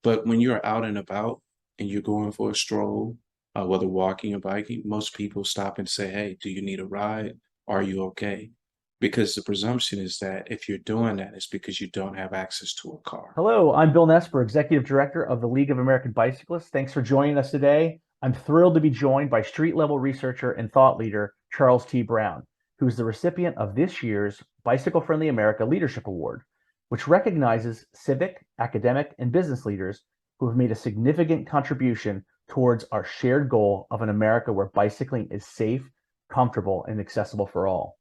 But when you're out and about and you're going for a stroll, whether walking or biking, most people stop and say, "Hey, do you need a ride? Are you okay?" Because the presumption is that if you're doing that, it's because you don't have access to a car. Hello, I'm Bill Nesper, Executive Director of the League of American Bicyclists. Thanks for joining us today. I'm thrilled to be joined by street level researcher and thought leader Charles T. Brown, who is the recipient of this year's Bicycle Friendly America Leadership Award, which recognizes civic, academic, and business leaders who have made a significant contribution towards our shared goal of an America where bicycling is safe, comfortable, and accessible for all.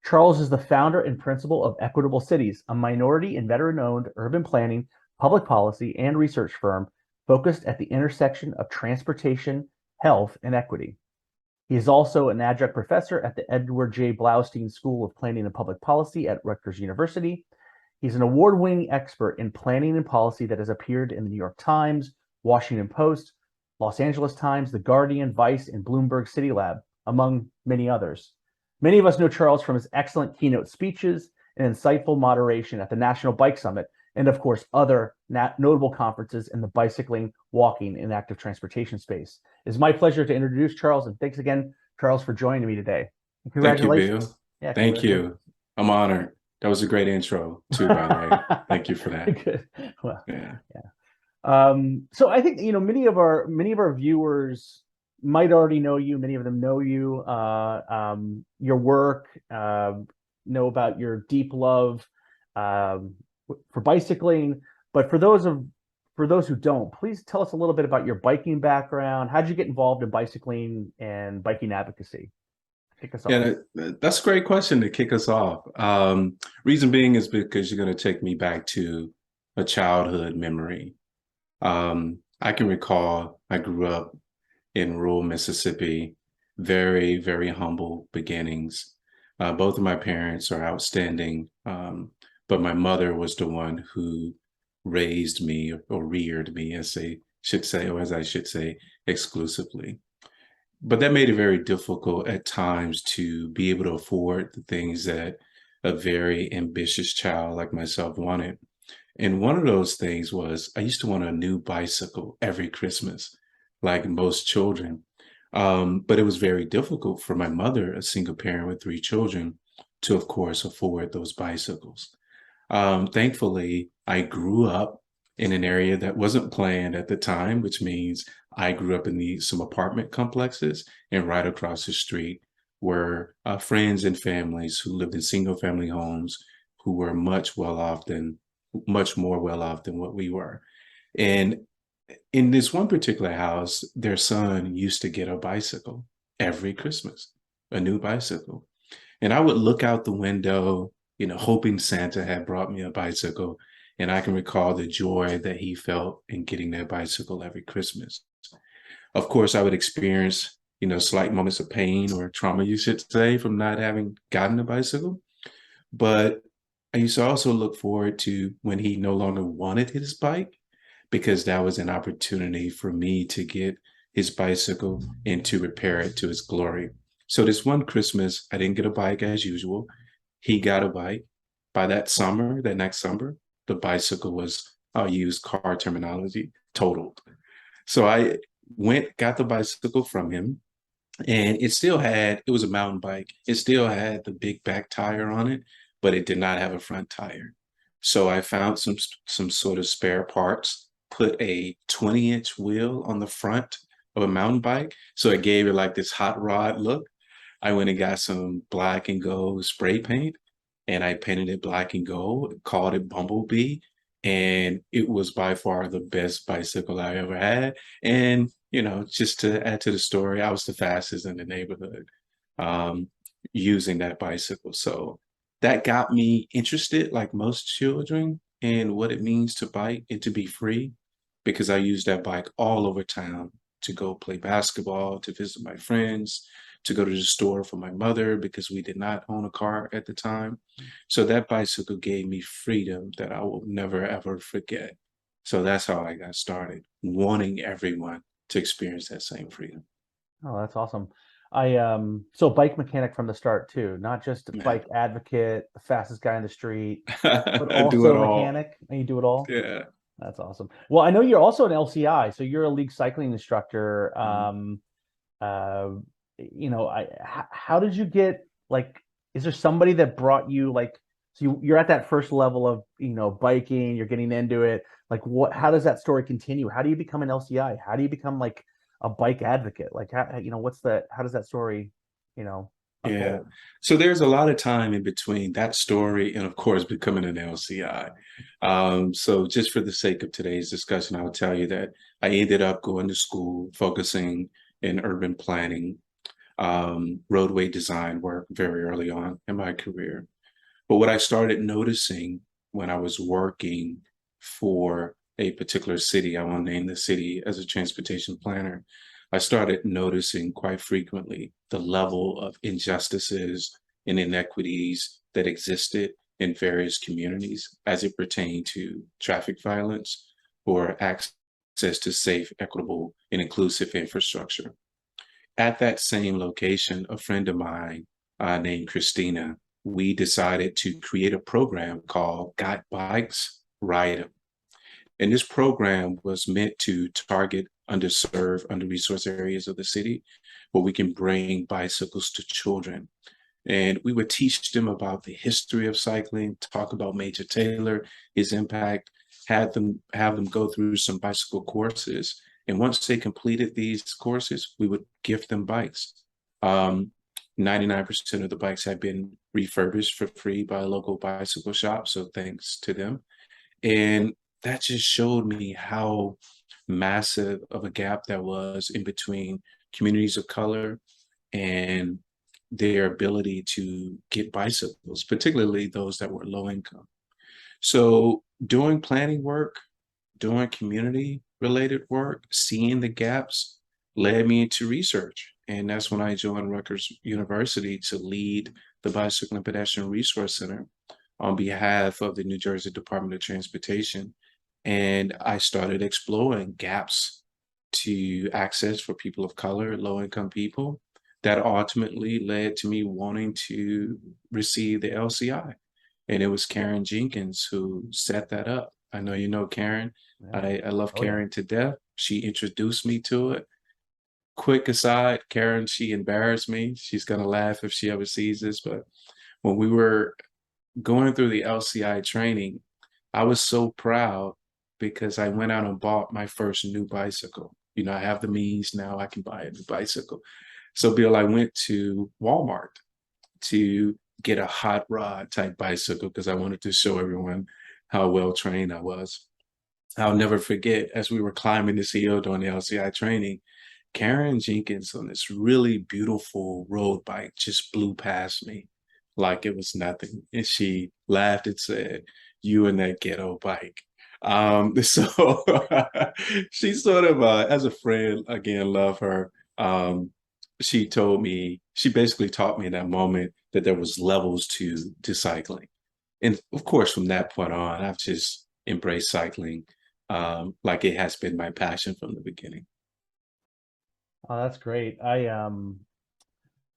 Charles is the founder and principal of Equitable Cities, a minority and veteran-owned urban planning, public policy, and research firm focused at the intersection of transportation, health, and equity. He is also an adjunct professor at the Edward J. Blaustein School of Planning and Public Policy at Rutgers University. He's an award-winning expert in planning and policy that has appeared in the New York Times, Washington Post, Los Angeles Times, The Guardian, Vice, and Bloomberg City Lab, among many others. Many of us know Charles from his excellent keynote speeches and insightful moderation at the National Bike Summit, and of course, other notable conferences in the bicycling, walking, and active transportation space. It's my pleasure to introduce Charles, and thanks again, Charles, for joining me today. And Thank you, congratulations. Bill. Yeah, Thank congratulations. you. I'm honored. That was a great intro, too, by the way. Thank you for that. Good. Well, Yeah. yeah. So I think many of our viewers might already know you. Many of them know you, your work, know about your deep love for bicycling. But for those who don't, please tell us a little bit about your biking background. How did you get involved in bicycling and biking advocacy? Kick us off. Yeah, that's a great question to kick us off. Reason being is because you're going to take me back to a childhood memory. I can recall I grew up in rural Mississippi, very, very humble beginnings. Both of my parents are outstanding, but my mother was the one who raised me or reared me, as they should say, or as I should say, exclusively. But that made it very difficult at times to be able to afford the things that a very ambitious child like myself wanted. And one of those things was I used to want a new bicycle every Christmas, like most children. But it was very difficult for my mother, a single parent with three children, to, of course, afford those bicycles. Thankfully, I grew up in an area that wasn't planned at the time, which means I grew up in some apartment complexes, and right across the street were friends and families who lived in single family homes who were much more well off than what we were. And in this one particular house, their son used to get a bicycle every Christmas, a new bicycle. And I would look out the window, hoping Santa had brought me a bicycle. And I can recall the joy that he felt in getting that bicycle every Christmas. Of course, I would experience, slight moments of pain or trauma, you should say, from not having gotten a bicycle. But I used to also look forward to when he no longer wanted his bike, because that was an opportunity for me to get his bicycle and to repair it to its glory. So this one Christmas, I didn't get a bike as usual. He got a bike. By that next summer, the bicycle was, I'll use car terminology, totaled. So I got the bicycle from him, and it was a mountain bike. It still had the big back tire on it, but it did not have a front tire. So I found some sort of spare parts, put a 20-inch wheel on the front of a mountain bike. So it gave it like this hot rod look. I went and got some black and gold spray paint, and I painted it black and gold, called it Bumblebee. And it was by far the best bicycle I ever had. And, just to add to the story, I was the fastest in the neighborhood using that bicycle. So that got me interested, like most children, in what it means to bike and to be free, because I used that bike all over town to go play basketball, to visit my friends, to go to the store for my mother because we did not own a car at the time. So that bicycle gave me freedom that I will never, ever forget. So that's how I got started, wanting everyone to experience that same freedom. Oh, that's awesome. So bike mechanic from the start too, not just Man, bike advocate, the fastest guy in the street, but I do it also all. mechanic. And you do it all. Yeah. That's awesome. Well, I know you're also an LCI, so you're a league cycling instructor. Mhm. Uh, how did you get like? Is there somebody that brought you like? So you're at that first level of biking. You're getting into it. Like, what? How does that story continue? How do you become an LCI? How do you become like a bike advocate? Like, what's the? How does that story, you know, Yeah. unfold? So there's a lot of time in between that story and, of course, becoming an LCI. So just for the sake of today's discussion, I'll tell you that I ended up going to school, focusing in urban planning, roadway design work very early on in my career. But what I started noticing when I was working for a particular city, I won't name the city, as a transportation planner, I started noticing quite frequently the level of injustices and inequities that existed in various communities as it pertained to traffic violence or access to safe, equitable, and inclusive infrastructure. At that same location, a friend of mine named Christina, we decided to create a program called Got Bikes, Ride 'em. And this program was meant to target underserved, under-resourced areas of the city where we can bring bicycles to children. And we would teach them about the history of cycling, talk about Major Taylor, his impact, have them go through some bicycle courses. And once they completed these courses, we would gift them bikes. Um, 99% of the bikes had been refurbished for free by a local bicycle shop. So thanks to them. And that just showed me how massive of a gap there was in between communities of color and their ability to get bicycles, particularly those that were low income. So doing planning work, doing community related work, seeing the gaps led me into research. And that's when I joined Rutgers University to lead the Bicycle and Pedestrian Resource Center on behalf of the New Jersey Department of Transportation. And I started exploring gaps to access for people of color, low income people. That ultimately led to me wanting to receive the LCI. And it was Karen Jenkins who set that up. I know you know Karen. Yeah. I love Oh yeah. Karen to death. She introduced me to it. Quick aside, Karen, she embarrassed me. She's gonna laugh if she ever sees this, but when we were going through the LCI training, I was so proud because I went out and bought my first new bicycle. I have the means now, I can buy a new bicycle. So, Bill, I went to Walmart to get a hot rod type bicycle because I wanted to show everyone how well trained I was. I'll never forget as we were climbing this hill during the LCI training, Karen Jenkins on this really beautiful road bike just blew past me like it was nothing. And she laughed and said, "You and that ghetto bike." So she sort of, as a friend, again, love her. She told me, she basically taught me in that moment that there was levels to cycling. And of course, from that point on, I've just embraced cycling like it has been my passion from the beginning. Oh, that's great. Yeah,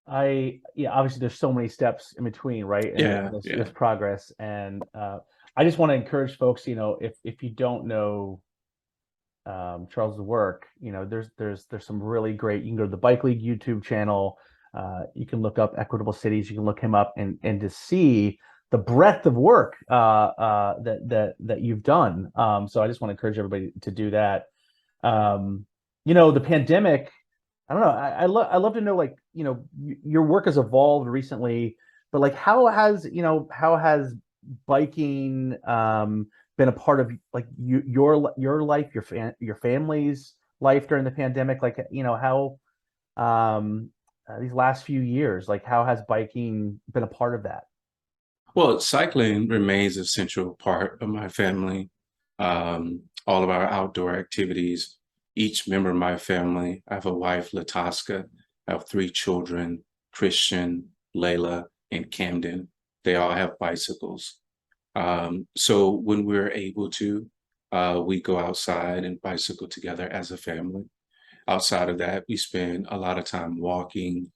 obviously there's so many steps in between, right? And Yeah, this yeah. progress. And I just want to encourage folks, if you don't know Charles's work, there's some really great. You can go to the Bike League YouTube channel. You can look up Equitable Cities. You can look him up and to see the breadth of work that you've done. So I just want to encourage everybody to do that. The pandemic. I don't know. I love to know, like, your work has evolved recently, but like how has biking been a part of like your life, your family's life during the pandemic? Like, how these last few years, like how has biking been a part of that? Well, cycling remains a central part of my family. All of our outdoor activities, each member of my family, I have a wife, Lataska, I have three children, Christian, Layla, and Camden. They all have bicycles. So when we're able to, we go outside and bicycle together as a family. Outside of that, we spend a lot of time walking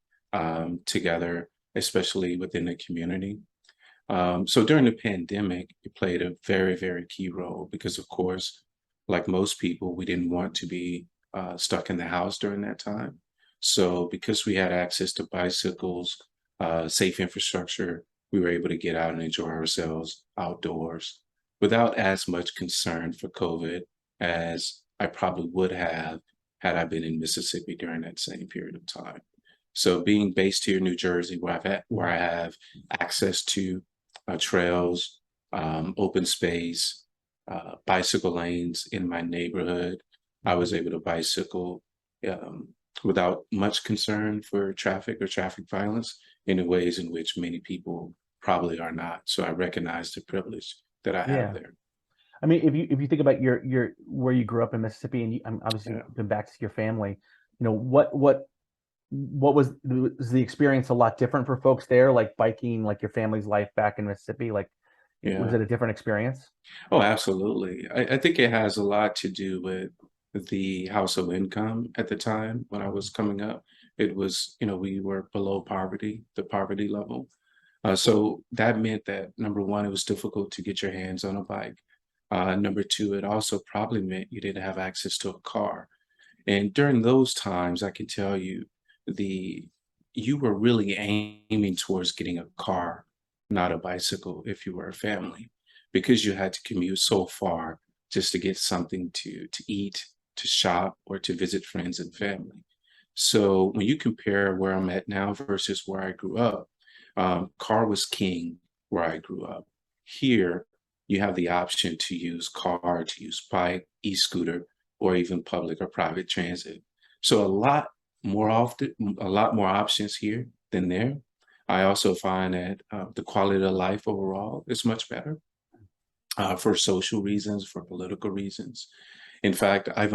together, especially within the community. So during the pandemic, it played a very, very key role because, of course, like most people, we didn't want to be stuck in the house during that time. So because we had access to bicycles, safe infrastructure, we were able to get out and enjoy ourselves outdoors without as much concern for COVID as I probably would have had I been in Mississippi during that same period of time. So being based here in New Jersey, where I have access to trails, open space, bicycle lanes in my neighborhood, I was able to bicycle um, without much concern for traffic or traffic violence in the ways in which many people probably are not. So I recognize the privilege that I have Yeah. there. I mean, if you think about your where you grew up in Mississippi, and I'm obviously Yeah. been back to your family, what was the experience a lot different for folks there, like biking, like your family's life back in Mississippi? Like, was Yeah. it a different experience? Oh, absolutely. I think it has a lot to do with the household income at the time when I was coming up. It was, we were below poverty, the poverty level. So that meant that number one, it was difficult to get your hands on a bike. Number two, it also probably meant you didn't have access to a car. And during those times, I can tell you, the you were really aiming towards getting a car, not a bicycle, if you were a family, because you had to commute so far just to get something to eat, to shop, or to visit friends and family. So when you compare where I'm at now versus where I grew up, car was king where I grew up. Here, you have the option to use car, to use bike, e-scooter, or even public or private transit. So a lot more options here than there. I also find that the quality of life overall is much better for social reasons, for political reasons. In fact, I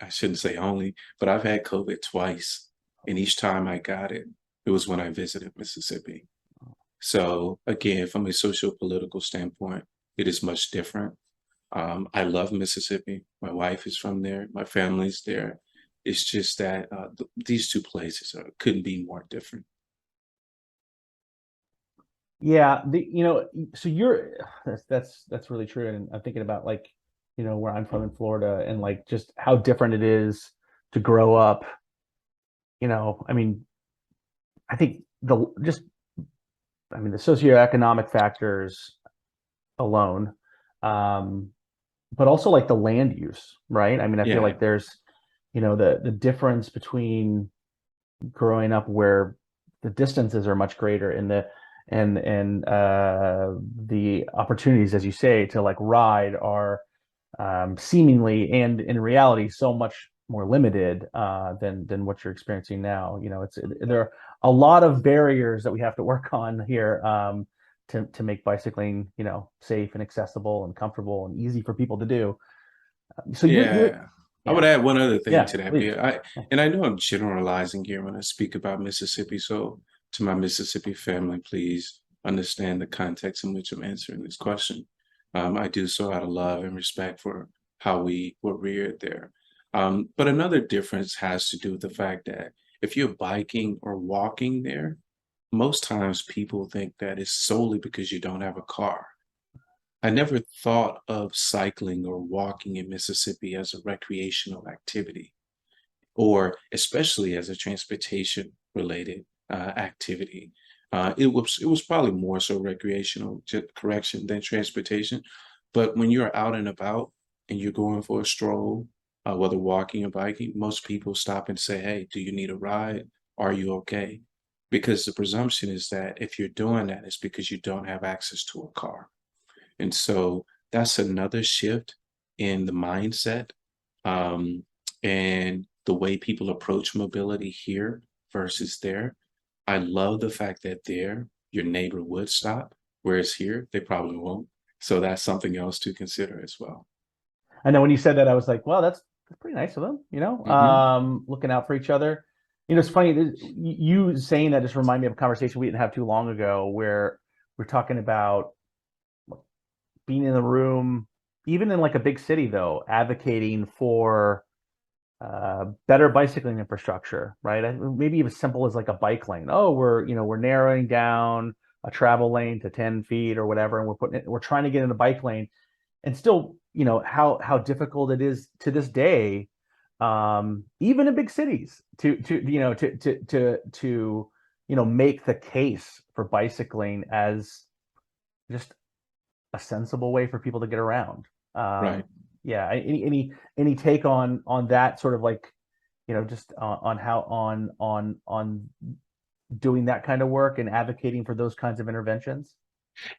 shouldn't say only, but I've had COVID twice. And each time I got it, it was when I visited Mississippi. So again, from a social political standpoint, it is much different. I love Mississippi. My wife is from there. My family's there. It's just that these two places couldn't be more different. Yeah, so that's really true. And I'm thinking about, like, where I'm from in Florida, and like just how different it is to grow up. I mean, I think the socioeconomic factors alone, um, but also like the land use, right? I mean, I feel Yeah, like there's, the difference between growing up where the distances are much greater, and the opportunities, as you say, to like ride are seemingly and in reality so much more limited than what you're experiencing now. There are a lot of barriers that we have to work on here, to make bicycling, safe and accessible and comfortable and easy for people to do. So you're yeah. I would yeah, add one other thing yeah, to that, please. Bia. And I know I'm generalizing here when I speak about Mississippi. So to my Mississippi family, please understand the context in which I'm answering this question. I do so out of love and respect for how we were reared there. But another difference has to do with the fact that if you're biking or walking there, most times people think that it's solely because you don't have a car. I never thought of cycling or walking in Mississippi as a recreational activity, or especially as a transportation related activity. It was probably more so recreational, correction, than transportation. But when you're out and about and you're going for a stroll, whether walking or biking, most people stop and say, "Hey, do you need a ride? Are you okay?" Because the presumption is that if you're doing that, it's because you don't have access to a car. And so that's another shift in the mindset, um, and the way people approach mobility here versus there. I love the fact that there, your neighbor would stop, whereas here, they probably won't. So that's something else to consider as well. I know when you said that, I was like, well, that's pretty nice of them, Hmm. looking out for each other. It's funny, you saying that just remind me of a conversation we didn't have too long ago, where we're talking about being in the room, even in like a big city, though, advocating for better bicycling infrastructure, right? Maybe even simple as like a bike lane. Oh, we're narrowing down a travel lane to 10 feet or whatever, and we're trying to get in the bike lane. and still, how difficult it is to this day, even in big cities, to make the case for bicycling as just a sensible way for people to get around. Right. Yeah. Any take on that sort of like, just on how on doing that kind of work and advocating for those kinds of interventions?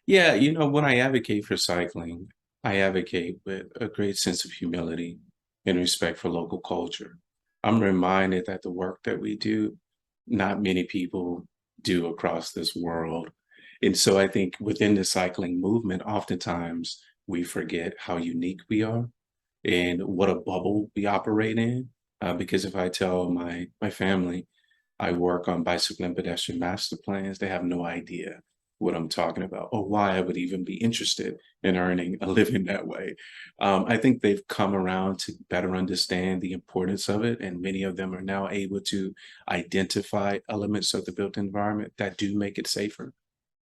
Yeah, when I advocate for cycling, I advocate with a great sense of humility and respect for local culture. I'm reminded that the work that we do, not many people do across this world. And so I think within the cycling movement, oftentimes we forget how unique we are and what a bubble we operate in. Because if I tell my family I work on bicycle and pedestrian master plans, they have no idea what I'm talking about or why I would even be interested in earning a living that way. I think they've come around to better understand the importance of it, and many of them are now able to identify elements of the built environment that do make it safer.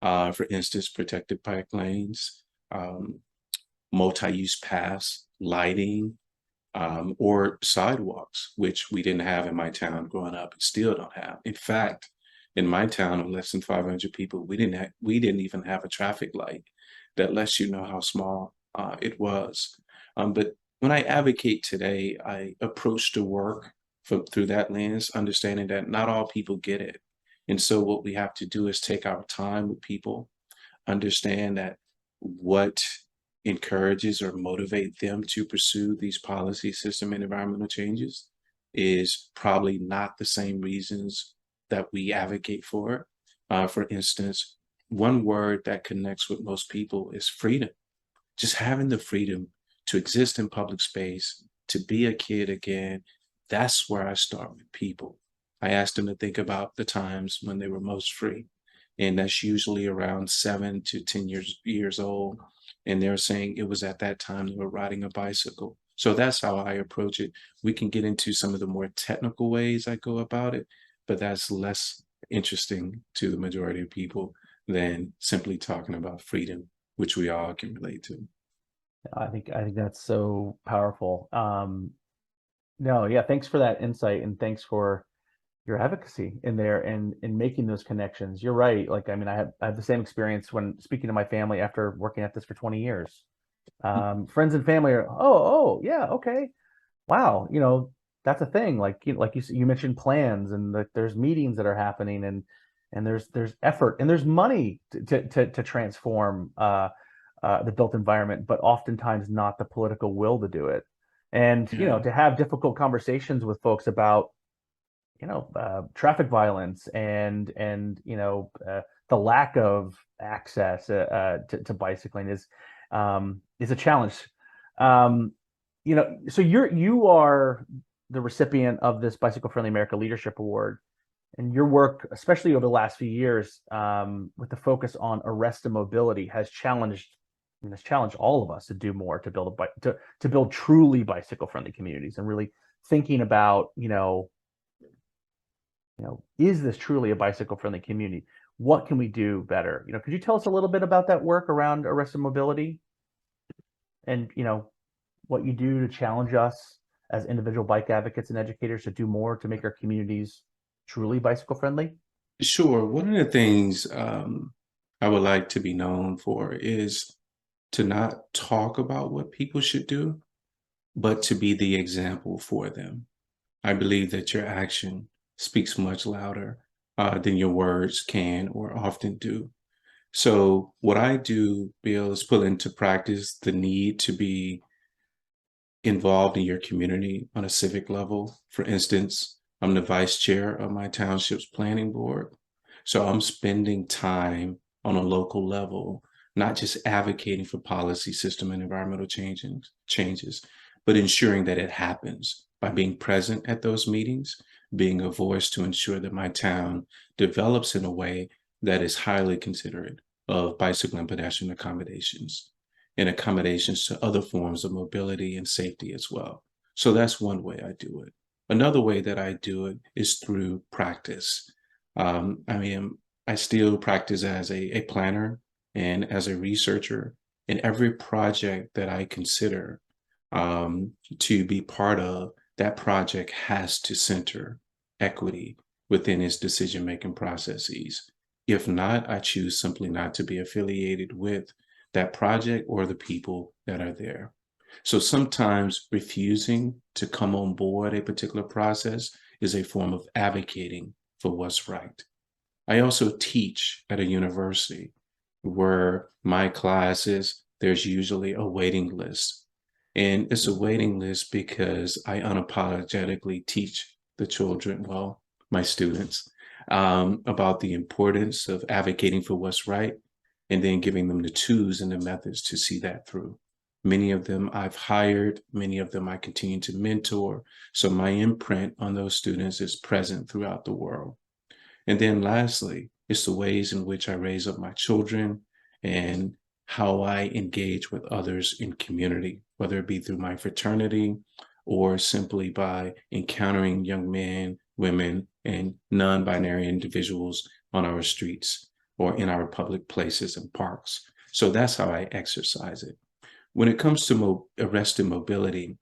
For instance, protected bike lanes, um, multi-use paths, lighting, or sidewalks, which we didn't have in my town growing up and still don't have. In fact, in my town of less than 500 people, we didn't even have a traffic light. That lets you know how small it was. But when I advocate today, I approach the work through that lens, understanding that not all people get it. And so what we have to do is take our time with people, understand that what encourages or motivate them to pursue these policy, system, and environmental changes is probably not the same reasons that we advocate for it. For instance, one word that connects with most people is freedom. Just having the freedom to exist in public space, to be a kid again, that's where I start with people. I ask them to think about the times when they were most free. And that's usually around 7 to 10 years old. And they're saying it was at that time they were riding a bicycle. So that's how I approach it. We can get into some of the more technical ways I go about it, but that's less interesting to the majority of people than simply talking about freedom, which we all can relate to. I think that's so powerful. No, yeah, thanks for that insight and thanks for your advocacy in there and in making those connections. You're right. Like, I mean, I have the same experience when speaking to my family after working at this for 20 years. Friends and family are, oh, yeah, okay, wow, that's a thing. Like, like you mentioned plans and there's meetings that are happening and there's effort and there's money to transform the built environment, but oftentimes not the political will to do it. And Yeah. to have difficult conversations with folks about traffic violence and the lack of access to bicycling is a challenge. So you are the recipient of this Bicycle Friendly America Leadership Award, and your work, especially over the last few years, with the focus on arrested mobility, has challenged all of us to do more to build to build truly bicycle friendly communities and really thinking about is this truly a bicycle friendly community? What can we do better? Could you tell us a little bit about that work around arrested mobility and, what you do to challenge us as individual bike advocates and educators to do more to make our communities truly bicycle friendly? Sure. One of the things I would like to be known for is to not talk about what people should do, but to be the example for them. I believe that your action speaks much louder than your words can or often do. So, what I do, Bill, is put into practice the need to be involved in your community on a civic level. For instance, I'm the vice chair of my township's planning board. So I'm spending time on a local level, not just advocating for policy, system, and environmental changes, but ensuring that it happens by being present at those meetings, being a voice to ensure that my town develops in a way that is highly considerate of bicycle and pedestrian accommodations and accommodations to other forms of mobility and safety as well. So that's one way I do it. Another way that I do it is through practice. I mean, I still practice as a planner and as a researcher And every project that I consider to be part of, that project has to center equity within its decision-making processes. If not, I choose simply not to be affiliated with that project or the people that are there. So sometimes refusing to come on board a particular process is a form of advocating for what's right. I also teach at a university where my classes, there's usually a waiting list. And it's a waiting list because I unapologetically teach the children, well, my students, about the importance of advocating for what's right and then giving them the tools and the methods to see that through. Many of them I've hired, many of them I continue to mentor. So my imprint on those students is present throughout the world. And then lastly, it's the ways in which I raise up my children and how I engage with others in community, whether it be through my fraternity or simply by encountering young men, women, and non-binary individuals on our streets or in our public places and parks. So that's how I exercise it. When it comes to arrested mobility,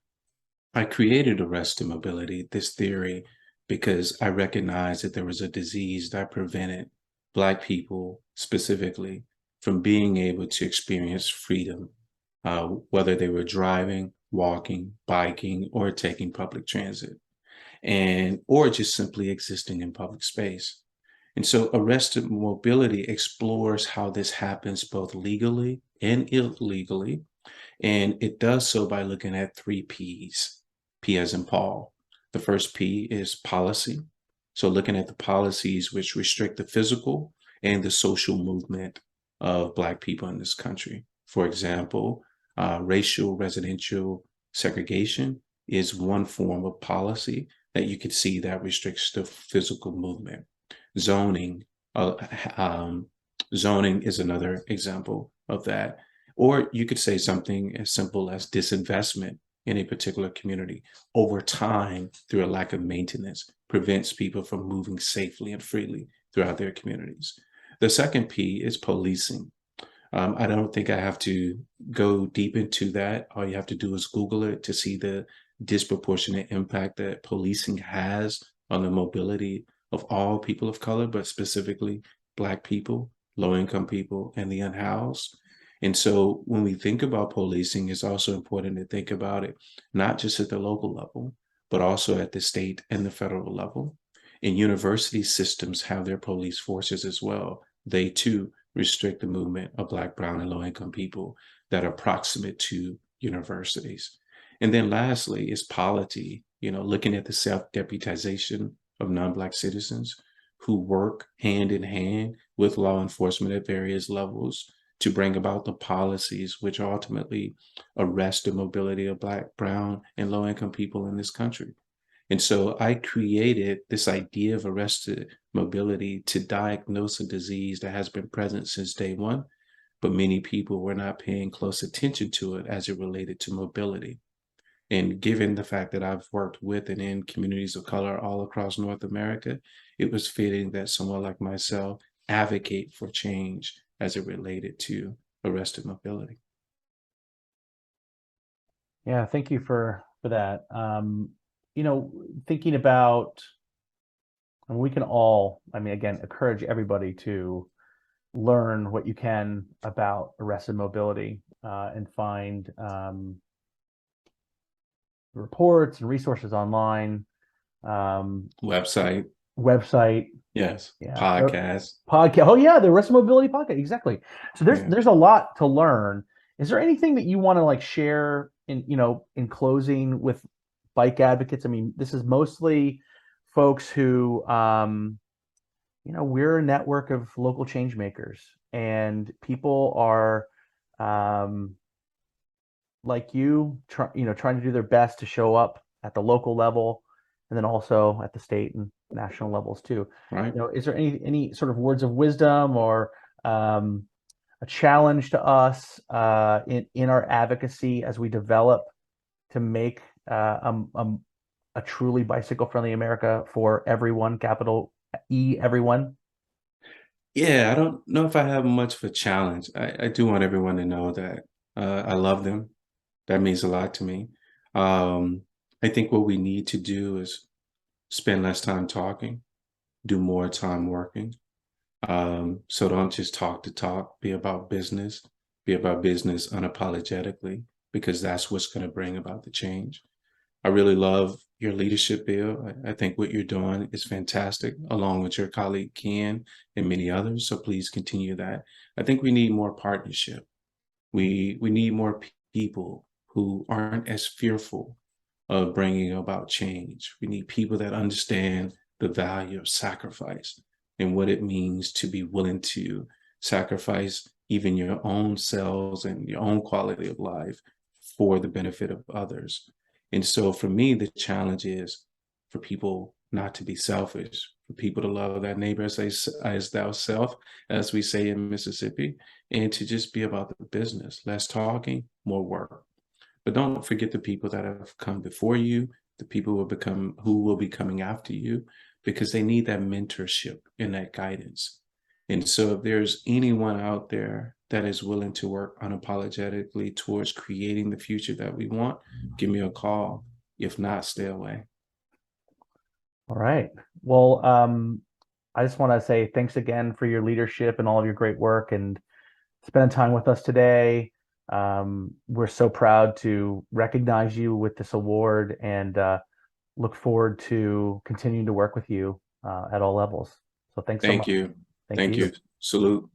I created arrested mobility, this theory, because I recognized that there was a disease that prevented Black people specifically from being able to experience freedom, whether they were driving, walking, biking, or taking public transit, or just simply existing in public space. And so arrested mobility explores how this happens both legally and illegally. And it does so by looking at 3 Ps. P as in Paul. The first P is policy. So looking at the policies which restrict the physical and the social movement of Black people in this country. For example, racial residential segregation is one form of policy that you could see that restricts the physical movement. Zoning, zoning is another example of that. Or you could say something as simple as disinvestment in a particular community over time through a lack of maintenance prevents people from moving safely and freely throughout their communities. The second P is policing. I don't think I have to go deep into that. All you have to do is Google it to see the disproportionate impact that policing has on the mobility of all people of color, but specifically Black people, low-income people, and the unhoused. And so when we think about policing, it's also important to think about it, not just at the local level, but also at the state and the federal level. And university systems have their police forces as well. They too restrict the movement of Black, brown, and low-income people that are proximate to universities. And then lastly is polity, looking at the self-deputization of non-Black citizens who work hand in hand with law enforcement at various levels to bring about the policies which ultimately arrest the mobility of Black, brown, and low-income people in this country. And so I created this idea of arrested mobility to diagnose a disease that has been present since day one, but many people were not paying close attention to it as it related to mobility. And given the fact that I've worked with and in communities of color all across North America, it was fitting that someone like myself advocate for change as it related to arrested mobility. Yeah, thank you for that. Thinking about, and we can all, again, encourage everybody to learn what you can about arrested mobility and find reports and resources online. Website. Yes. Yeah. Podcast. Oh yeah, the Arrested Mobility podcast. Exactly. So there's a lot to learn. Is there anything that you want to share in closing with bike advocates? This is mostly folks who we're a network of local change makers, and people are like trying to do their best to show up at the local level and then also at the state and national levels too. Right. Is there any sort of words of wisdom or a challenge to us in our advocacy as we develop to make a truly bicycle-friendly America for everyone, capital E, everyone? Yeah, I don't know if I have much of a challenge. I do want everyone to know that I love them. That means a lot to me. Um, I think what we need to do is spend less time talking, do more time working. So don't just talk to talk, be about business unapologetically, because that's what's going to bring about the change. I really love your leadership, Bill. I think what you're doing is fantastic, along with your colleague Ken and many others. So please continue that. I think we need more partnership. We need more people who aren't as fearful of bringing about change. We need people that understand the value of sacrifice and what it means to be willing to sacrifice even your own selves and your own quality of life for the benefit of others. And so for me, the challenge is for people not to be selfish, for people to love their neighbor as thyself, as we say in Mississippi, and to just be about the business. Less talking, more work. But don't forget the people that have come before you, the people who will be coming after you, because they need that mentorship and that guidance. And so if there's anyone out there that is willing to work unapologetically towards creating the future that we want, give me a call. If not, stay away. All right. Well, I just want to say thanks again for your leadership and all of your great work and spending time with us today. We're so proud to recognize you with this award and look forward to continuing to work with you at all levels. So thanks so Thank much. you. Thank Thank you. you. Salute.